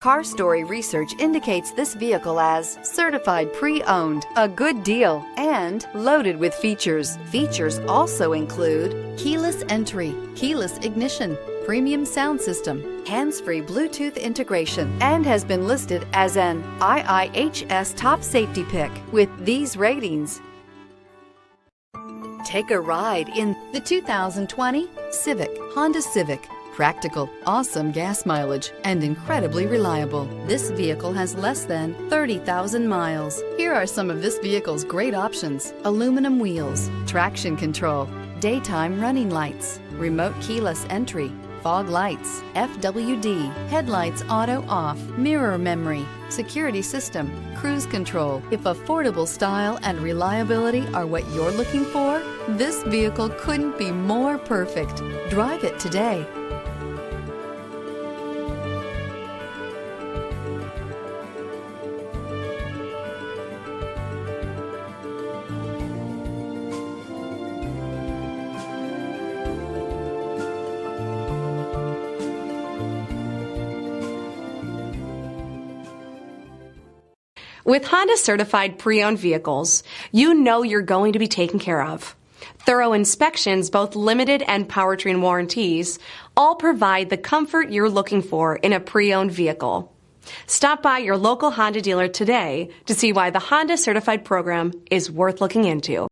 Car Story research indicates this vehicle as certified pre-owned, a good deal, and loaded with features. Features also include keyless entry, keyless ignition, premium sound system, hands-free Bluetooth integration, and has been listed as an IIHS top safety pick with these ratings. Take a ride in the 2020 Honda Civic. Practical, awesome gas mileage, and incredibly reliable. This vehicle has less than 30,000 miles. Here are some of this vehicle's great options: aluminum wheels, traction control, daytime running lights, remote keyless entry, fog lights, FWD, headlights auto off, mirror memory, security system, cruise control. If affordable style and reliability are what you're looking for, this vehicle couldn't be more perfect. Drive it today. With Honda certified pre-owned vehicles, you know you're going to be taken care of. Thorough inspections, both limited and powertrain warranties, all provide the comfort you're looking for in a pre-owned vehicle. Stop by your local Honda dealer today to see why the Honda certified program is worth looking into.